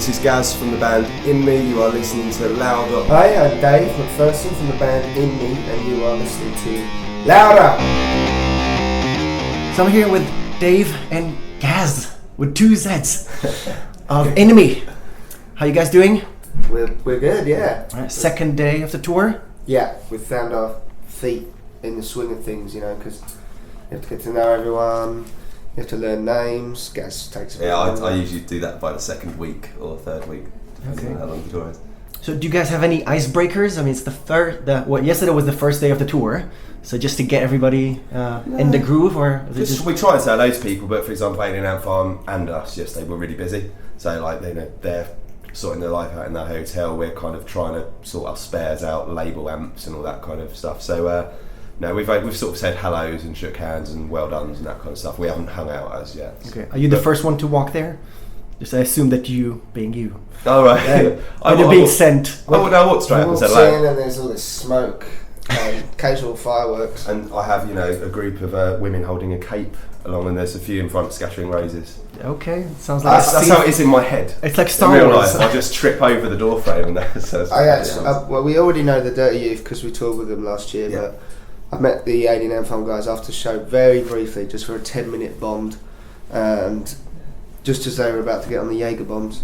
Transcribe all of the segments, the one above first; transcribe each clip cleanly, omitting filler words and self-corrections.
this is Gazz from the band InMe. You are listening to Louder. Hi, I'm Dave McPherson from the band InMe, and you are listening to Louder. So I'm here with Dave and Gazz with 2 Z's of InMe. How you guys doing? We're good, yeah. Right, second day of the tour. Yeah, we've found our feet in the swing of things, you know, because you have to get to know everyone. You have to learn names. Gazz takes a bit longer. I usually do that by the second week or third week. Okay. How long the tour is. So do you guys have any icebreakers? I mean, it's yesterday was the first day of the tour. So just to get everybody in the groove, or is it We try and say hello to people, but for example, Alien Ant Farm and us yesterday were really busy. So like, you know, they're sorting their life out in that hotel. We're kind of trying to sort our spares out, label amps and all that kind of stuff. So no, we've sort of said hellos and shook hands and well dones and that kind of stuff. We haven't hung out as yet. Okay. Are you the first one to walk there? Just I assume that you, being you. Oh right. You're being sent. I walked straight up and said hello. hello. And there's all this smoke and occasional fireworks. And I have, you know, a group of women holding a cape along, and there's a few in front scattering roses. Okay, it sounds like that's how it is in my head. It's like Star in real Wars. life, I just trip over the door frame and that says. Well, we already know the Dirty Youth because we toured with them last year, Yeah. but I met the Alien Ant Farm guys after the show very briefly, just for a 10-minute bond, and just as they were about to get on the Jaeger bombs.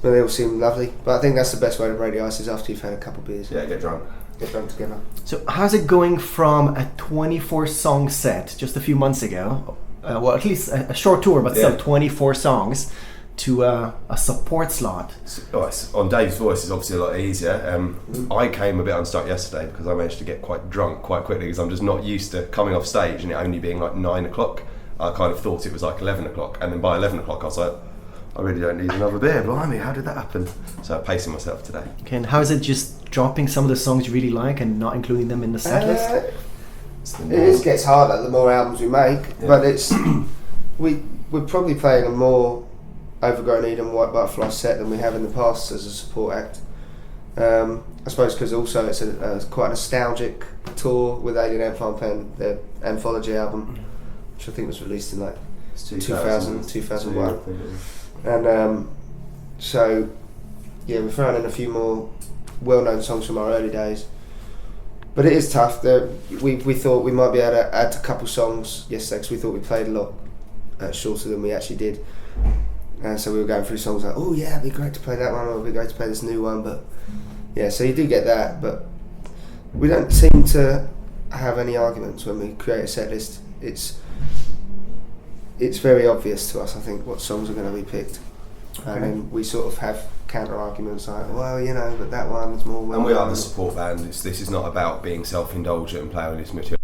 But they all seemed lovely. But I think that's the best way to break the ice, is after you've had a couple of beers. Yeah, get drunk. Get drunk together. So how's it going from a 24-song set just a few months ago, well, at least a short tour, but still 24 songs, to a support slot? On Dave's voice is obviously a lot easier. I came a bit unstuck yesterday because I managed to get quite drunk quite quickly, because I'm just not used to coming off stage and it only being like 9 o'clock. I kind of thought it was like 11 o'clock, and then by 11 o'clock I was like, I really don't need another beer, blimey, how did that happen? So I'm pacing myself today. Okay, and how is it just dropping some of the songs you really like and not including them in the set list? It gets harder the more albums we make, but it's we're probably playing a more Overgrown Eden, White Butterfly set than we have in the past as a support act. I suppose because also it's a quite a nostalgic tour with Alien Ant Farm playing their anthology album, which I think was released in like 2001. And so yeah, we're throwing in a few more well-known songs from our early days, but it is tough. We thought we might be able to add a couple songs yesterday, because we thought we played a lot shorter than we actually did, and so we were going through songs like, oh yeah, it'd be great to play that one, or it'd be great to play this new one. But yeah, so you do get that, but we don't seem to have any arguments when we create a set list. It's very obvious to us, I think, what songs are going to be picked. Okay. And then we sort of have counter arguments like, well, you know, but that one is more well. And we are the support band. This is not about being self-indulgent and playing this material.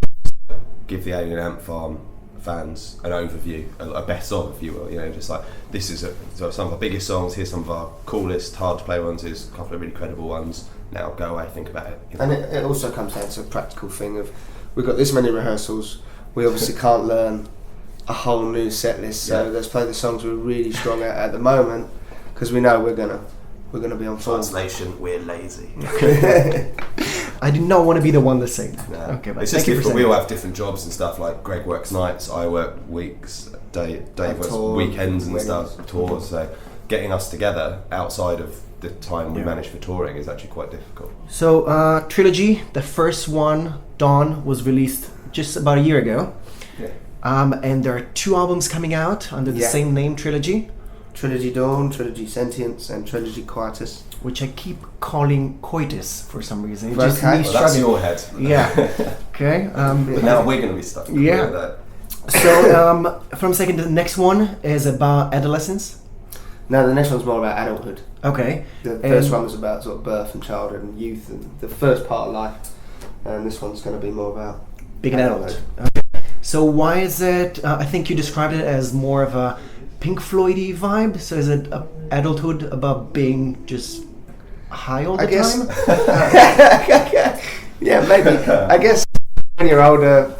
Give the Alien Ant Farm fans an overview, a best of, if you will. You know, just like, this is some of our biggest songs. Here's some of our coolest, hard to play ones. Here's a couple of really credible ones. Now go away, think about it. You know? And it also comes down to a practical thing of, we've got this many rehearsals. We obviously can't learn a whole new set list, so let's play the songs we're really strong at the moment, because we know we're gonna be on form. Translation: we're lazy. I do not want to be the one to say that. No. Okay, but it's just different. We all have different jobs and stuff. Like Greg works nights, I work weeks, Dave works weekends and stuff, tours. So getting us together outside of the time we manage for touring is actually quite difficult. So Trilogy, the first one, Dawn, was released just about a year ago. Yeah. And there are 2 albums coming out under the same name, Trilogy. Trilogy Dawn, Trilogy Sentience, and Trilogy Quietus. Which I keep calling Coitus for some reason. It's just me that's your head. Yeah. Okay. But now we're going to be stuck. Yeah. That. So from a second, the next one is about adolescence. No, the next one's more about adulthood. Okay. The first one was about sort of birth and childhood and youth and the first part of life, and this one's going to be more about being an adult. Okay. So why is it? I think you described it as more of a Pink Floyd-y vibe. So is it adulthood about being just high all the time? Yeah, maybe. I guess when you're older,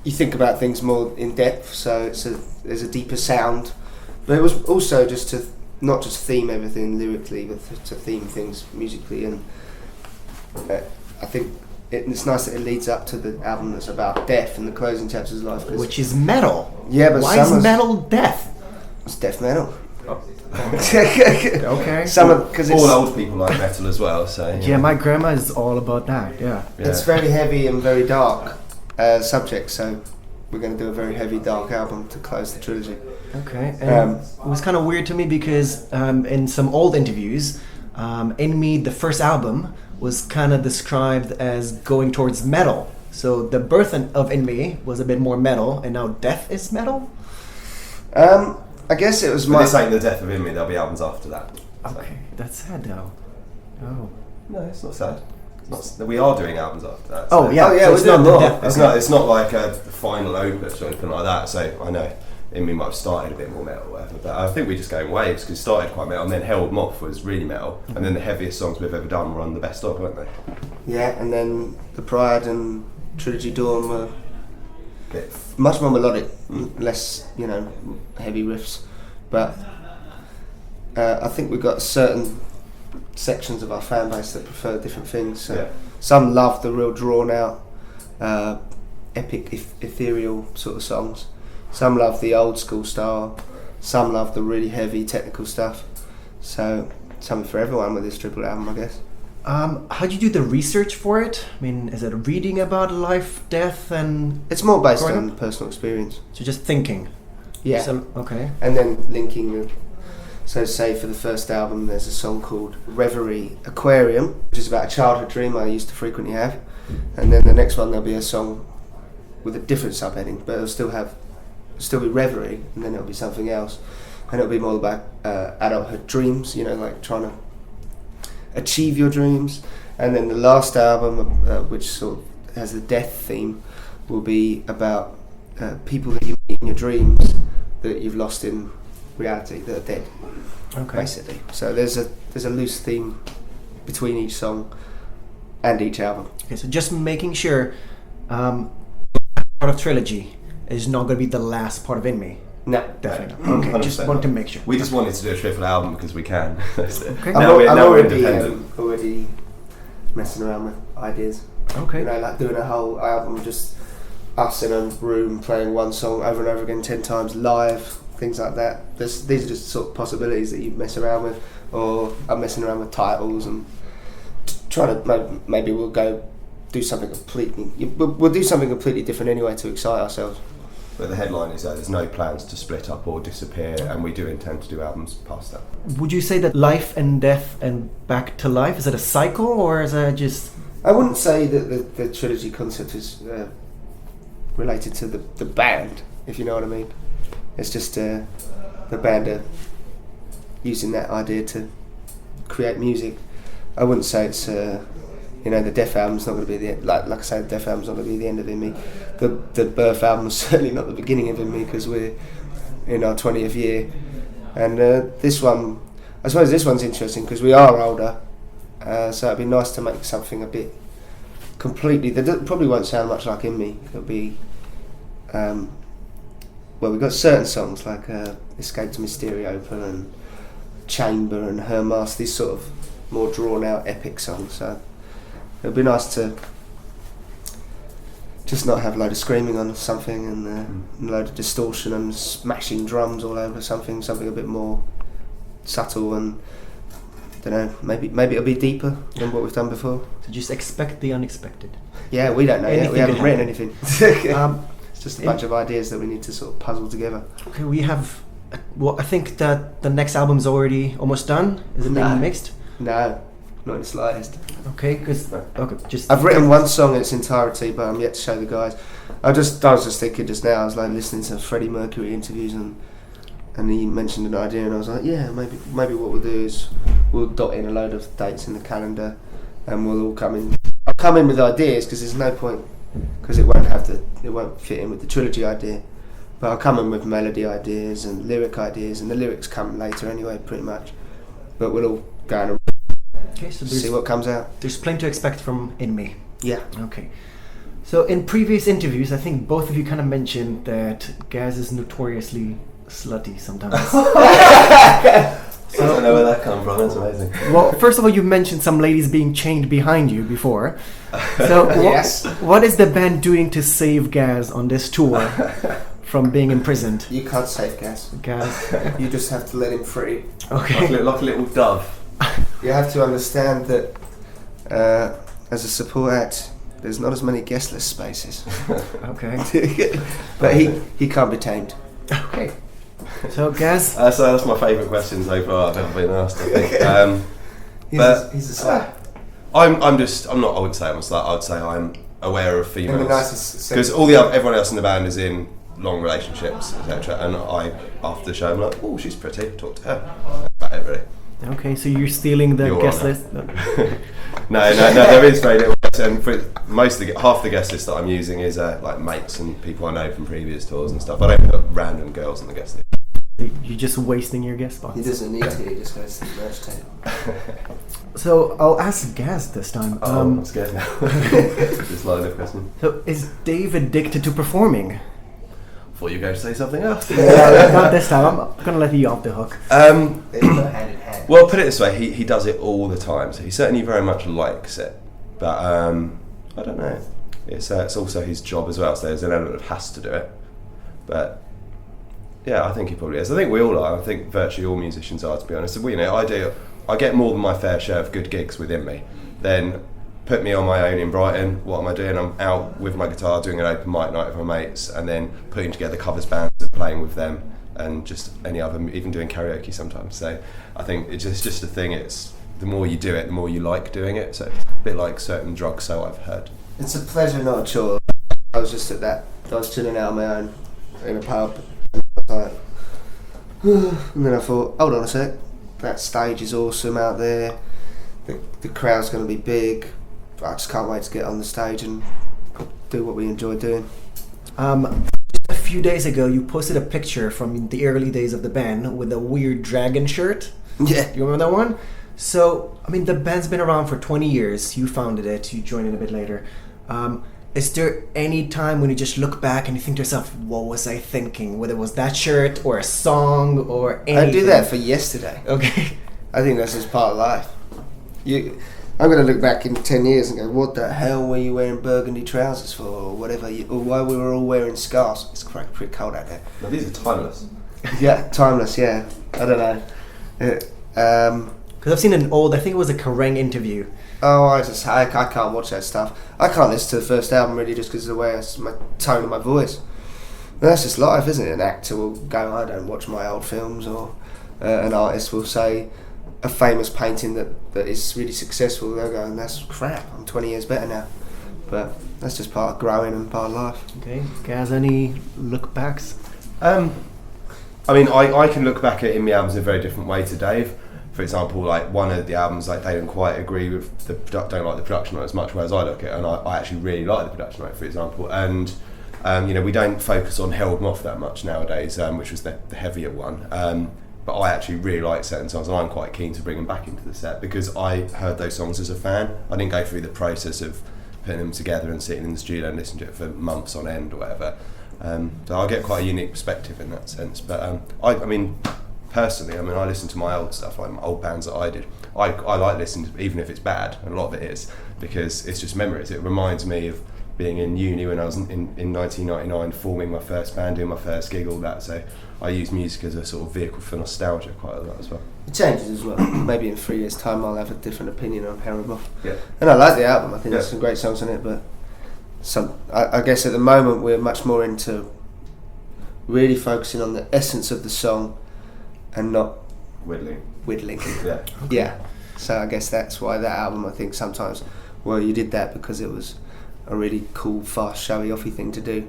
you think about things more in depth. So there's a deeper sound. But it was also just to not just theme everything lyrically, but to theme things musically. And I think it's nice that it leads up to the album that's about death and the closing chapters of life. Which is metal. Yeah, but why is metal death? It's death metal. Okay. Because all old people like metal as well. So Yeah, my grandma is all about that. Yeah. it's very heavy and very dark subject. So we're going to do a very heavy, dark album to close the trilogy. Okay. And it was kind of weird to me because in some old interviews, InMe, the first album, was kind of described as going towards metal. So the birth of InMe was a bit more metal, and now Death is metal. I guess it was But this ain't the death of InMe. There'll be albums after that. Okay, that's sad though. Oh. No, it's not sad. It's not, we are doing albums after that. Oh yeah, yeah, so we're it's doing not the more. death. It's Okay. not. It's not like a final opus or anything like that. So I know InMe might have started a bit more metal, or whatever, but I think we just go in waves because it started quite metal, and then Held Moth was really metal, and then the heaviest songs we've ever done were on the best of, weren't they? Yeah, and then the Pride and Trilogy Dawn were Bit much more melodic, less heavy riffs, but I think we've got certain sections of our fan base that prefer different things. So Yeah. some love the real drawn out, epic, ethereal sort of songs. Some love the old school style. Some love the really heavy technical stuff. So something for everyone with this triple album, I guess. How do you do the research for it? I mean, is it reading about life, death, and It's more based Growing on personal experience. so just thinking? Yeah. So, okay. And then linking the, so say for the first album there's a song called Reverie Aquarium, which is about a childhood dream I used to frequently have, and then the next one there'll be a song with a different subheading, but it'll still be Reverie, and then it'll be something else, and it'll be more about adulthood dreams, like trying to achieve your dreams. And then the last album, which sort of has the death theme, will be about people that you meet in your dreams that you've lost in reality, that are dead, Okay. basically. So there's a loose theme between each song and each album. Okay, so just making sure part of trilogy is not going to be the last part of InMe. No, Definitely. No, Okay, just 100% want to not. make sure. We just wanted to do a triple album because we can. That's it. Okay. Now I'm we're already independent. already messing around with ideas. Okay. Like doing a whole album just us in a room playing one song over and over again 10 times live, things like that. These are just sort of possibilities that you mess around with, or I'm messing around with titles and trying to maybe we'll go do something completely. We'll do something completely different anyway to excite ourselves. But the headline is that there's no plans to split up or disappear, and we do intend to do albums past that. Would you say that life and death and back to life, is it a cycle or is it just... I wouldn't say that the trilogy concept is related to the band, if you know what I mean. It's just the band are using that idea to create music. I wouldn't say it's the Death album's not going to be the end. Like I say, the Death album's not going to be the end of InMe. The Birth album's certainly not the beginning of InMe because we're in our 20th year. And this one, I suppose this one's interesting because we are older, so it'd be nice to make something a bit completely. That probably won't sound much like InMe. It'll be we've got certain songs like Escape to Mysteriopa and Chamber and Her Mask, these sort of more drawn out epic songs. So it'd be nice to just not have a load of screaming on something and a load of distortion and smashing drums all over something a bit more subtle and don't know, maybe it'll be deeper than what we've done before. So just expect the unexpected. Yeah, we don't know yet. We haven't written anything. It's just a bunch of ideas that we need to sort of puzzle together. Okay, we have... Well, I think that the next album's already almost done. Is it being mixed? No, not in the slightest. Okay, because... Okay, just... I've written one song in its entirety, but I'm yet to show the guys. I was just thinking just now, I was like listening to Freddie Mercury interviews and he mentioned an idea and I was like, yeah, maybe what we'll do is we'll dot in a load of dates in the calendar and we'll all come in. I'll come in with ideas because there's no point, because it won't fit in with the trilogy idea. But I'll come in with melody ideas and lyric ideas, and the lyrics come later anyway, pretty much. But we'll all go and Okay, so see what comes out. there's plenty to expect from InMe. Yeah. Okay. So in previous interviews, I think both of you kind of mentioned that Gazz is notoriously slutty sometimes. I don't know where that comes from. That's amazing. Well, first of all, you mentioned some ladies being chained behind you before. So Yes. what is the band doing to save Gazz on this tour from being imprisoned? You can't save Gazz. Gazz. You just have to let him free. Okay. Like a little dove. You have to understand that as a support act, there's not as many guest list spaces. Okay. But he can't be tamed. Okay. So Gazz. So that's my favourite question so far I've ever been asked, I think. He's a slut. I wouldn't say I'm a slut. I would say I'm aware of females. In the nicest sense. Because everyone else in the band is in long relationships, etc. And I, after the show, I'm like, oh, she's pretty. Talk to her. That's about it, really. Okay, so you're stealing the Your guest honour. list? No, there is very little. And for half the guest list that I'm using is like mates and people I know from previous tours and stuff. I don't put random girls on the guest list. You're just wasting your guest spots. He doesn't need to, he just goes to the merch table. So I'll ask Gazz this time. I'm scared now. Just line of question. So is Dave addicted to performing? Thought you were going to say something else. Yeah, not this time. I'm gonna let you off the hook. They go hand in hand. Well, put it this way, he does it all the time, so he certainly very much likes it. But I don't know. It's also his job as well, so there's an element of has to do it. But yeah, I think he probably is. I think we all are. I think virtually all musicians are, to be honest. I get more than my fair share of good gigs within me. Then put me on my own in Brighton. What am I doing? I'm out with my guitar doing an open mic night with my mates, and then putting together covers bands and playing with them, and just any other, even doing karaoke sometimes. So I think it's just a thing. It's the more you do it, the more you like doing it. So it's a bit like certain drugs, so I've heard. It's a pleasure, not a chore. I was just at that. I was chilling out on my own in a pub, and I was like, and then I thought, hold on a sec. That stage is awesome out there. The crowd's going to be big. I just can't wait to get on the stage and do what we enjoy doing. A few days ago, you posted a picture from the early days of the band with a weird dragon shirt. Yeah. You remember that one? So, I mean, the band's been around for 20 years. You founded it. You joined it a bit later. Is there any time when you just look back and you think to yourself, what was I thinking? Whether it was that shirt or a song or anything? I do that for yesterday. Okay. I think that's just part of life. I'm going to look back in 10 years and go, what the hell were you wearing burgundy trousers for, or whatever, or why we were all wearing scarves. It's pretty cold out there. No, these are timeless. Yeah, timeless, yeah. I don't know. Because I've seen an old, I think it was a Kerrang interview. Oh, I can't watch that stuff. I can't listen to the first album really just because of the way my tone of my voice. But that's just life, isn't it? An actor will go, I don't watch my old films, or an artist will say a famous painting that is really successful. They'll go, and that's crap. I'm 20 years better now. But that's just part of growing and part of life. Okay. Gaz, any look backs? I mean, I can look back at InMe albums in a very different way to Dave. For example, like one of the albums, like they don't quite agree with don't like the production on it as much, whereas I look at it and I actually really like the production on it, for example. And we don't focus on Held 'Em Off that much nowadays, which was the heavier one. But I actually really like certain songs, and I'm quite keen to bring them back into the set because I heard those songs as a fan. I didn't go through the process of putting them together and sitting in the studio and listening to it for months on end or whatever. So I get quite a unique perspective in that sense. But I mean, personally, I listen to my old stuff, like my old bands that I did. I like listening to, even if it's bad, and a lot of it is, because it's just memories. It reminds me of being in uni when I was in 1999, forming my first band, doing my first gig, all that. So I use music as a sort of vehicle for nostalgia quite a lot as well. It changes as well. Maybe in 3 years' time I'll have a different opinion on Held 'Em Off. Yeah. And I like the album. I think there's some great songs on it, but I guess at the moment we're much more into really focusing on the essence of the song and not Whittling. Yeah. Yeah. So I guess that's why that album, I think sometimes, well, you did that because it was a really cool, fast, showy, offy thing to do,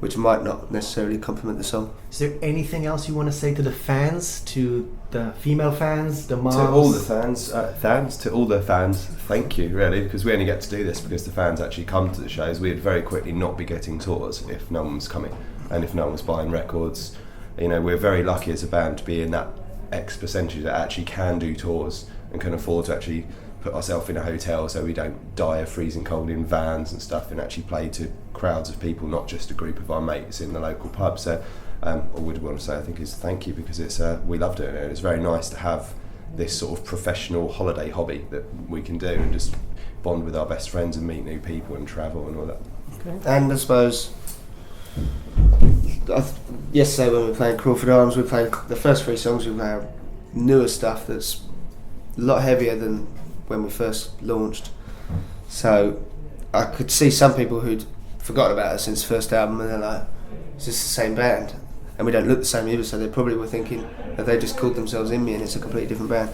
which might not necessarily complement the song. Is there anything else you want to say to the fans, to the female fans, the moms? To all the fans, thank you, really, because we only get to do this because the fans actually come to the shows. We'd very quickly not be getting tours if no one was coming and if no one was buying records. We're very lucky as a band to be in that X percentage that actually can do tours and can afford to actually put ourselves in a hotel so we don't die of freezing cold in vans and stuff, and actually play to crowds of people, not just a group of our mates in the local pub. So all we'd want to say, I think, is thank you, because it's we love doing it, and it's very nice to have this sort of professional holiday hobby that we can do and just bond with our best friends and meet new people and travel and all that. Okay. And I suppose yesterday when we were playing Crawford Arms, we were playing the first 3 songs. We were playing newer stuff that's a lot heavier than when we first launched. So I could see some people who'd forgotten about us since the first album, and they're like, "Is this the same band?" And we don't look the same either, so they probably were thinking that they just called themselves InMe and it's a completely different band.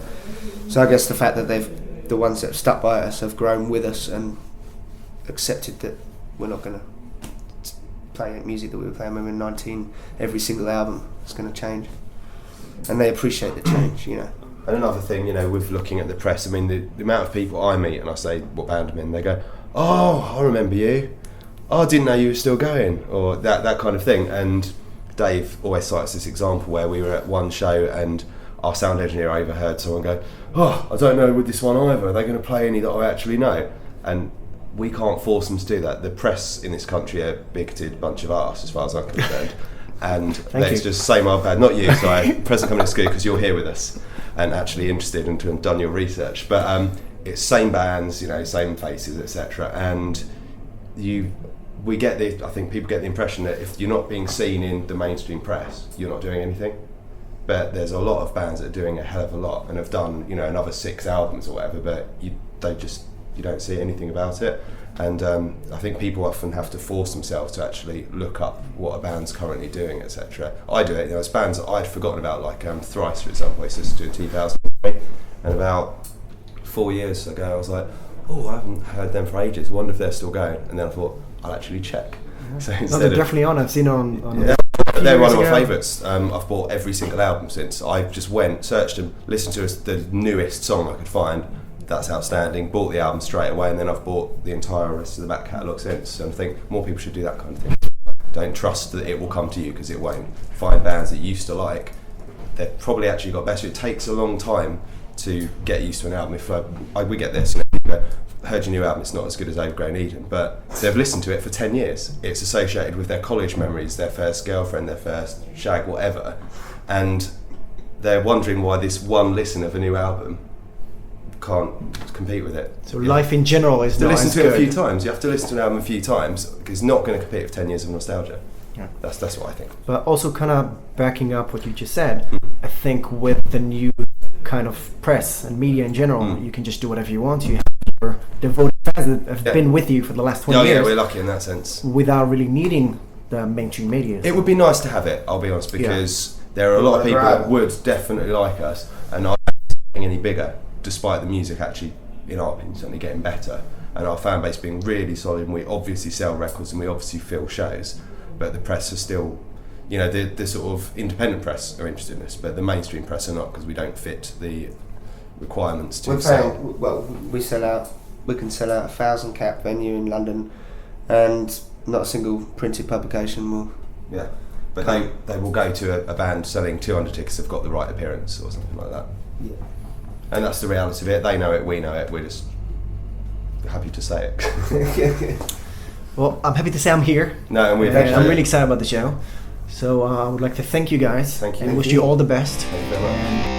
So I guess the fact that the ones that have stuck by us have grown with us and accepted that we're not going to play music that we were playing when we were 19 every single album. It's going to change, and they appreciate the change, you know. And another thing, you know, with looking at the press, I mean, the amount of people I meet and I say what band I'm in, they go, "Oh, I remember you. Oh, I didn't know you were still going," or that kind of thing. And Dave always cites this example where we were at one show and our sound engineer overheard someone go, "Oh, I don't know with this one either. Are they going to play any that I actually know?" And we can't force them to do that. The press in this country are a bigoted bunch of arse, as far as I'm concerned. And let's just say my bad, not you, sorry, present company school, because you're here with us and actually interested and to have done your research. But it's same bands, you know, same faces, etc. And we get I think people get the impression that if you're not being seen in the mainstream press, you're not doing anything. But there's a lot of bands that are doing a hell of a lot and have done, you know, another 6 albums or whatever, but you don't see anything about it. And I think people often have to force themselves to actually look up what a band's currently doing, etc. I do it, you know, it's bands that I'd forgotten about, like Thrice, for example. I used to do 2003, and about 4 years ago I was like, "Oh, I haven't heard them for ages, I wonder if they're still going." And then I thought, I'll actually check. So they're definitely on. I've seen on yeah, they're one of my favourites. I've bought every single album since. I just searched them, listened to the newest song I could find. That's outstanding. Bought the album straight away, and then I've bought the entire rest of the back catalogue since. And I think more people should do that kind of thing. Don't trust that it will come to you, because it won't. Find bands that you used to like. They've probably actually got better. It takes a long time to get used to an album. If we get this, you know, heard your new album, it's not as good as Overgrown Eden, but they've listened to it for 10 years. It's associated with their college memories, their first girlfriend, their first shag, whatever, and they're wondering why this one listen of a new album can't compete with it. So life in general is to not listen as to good. it a few times. You have to listen to an album a few times, because it's not going to compete with 10 years of nostalgia. Yeah. That's what I think. But also kind of backing up what you just said, I think with the new kind of press and media in general, you can just do whatever you want. You have your devoted fans that have been with you for the last 20 years. Yeah, we're lucky in that sense. Without really needing the mainstream media. It would be nice to have it, I'll be honest, because there are a lot of people that would definitely like us, and I'm not getting any bigger, despite the music actually, in our opinion, certainly getting better, and our fan base being really solid, and we obviously sell records and we obviously fill shows, but the press are still, you know, the sort of independent press are interested in us, but the mainstream press are not, because we don't fit the requirements to sell. We can sell out a 1,000 cap venue in London, and not a single printed publication will. Yeah, but they will go to a band selling 200 tickets have got the right appearance or something like that. Yeah. And that's the reality of it. They know it, we know it, we're just happy to say it. Well, I'm happy to say I'm here. No, and I'm really excited about the show. So I would like to thank you guys. Thank you. And wish you all the best. Thank you very much.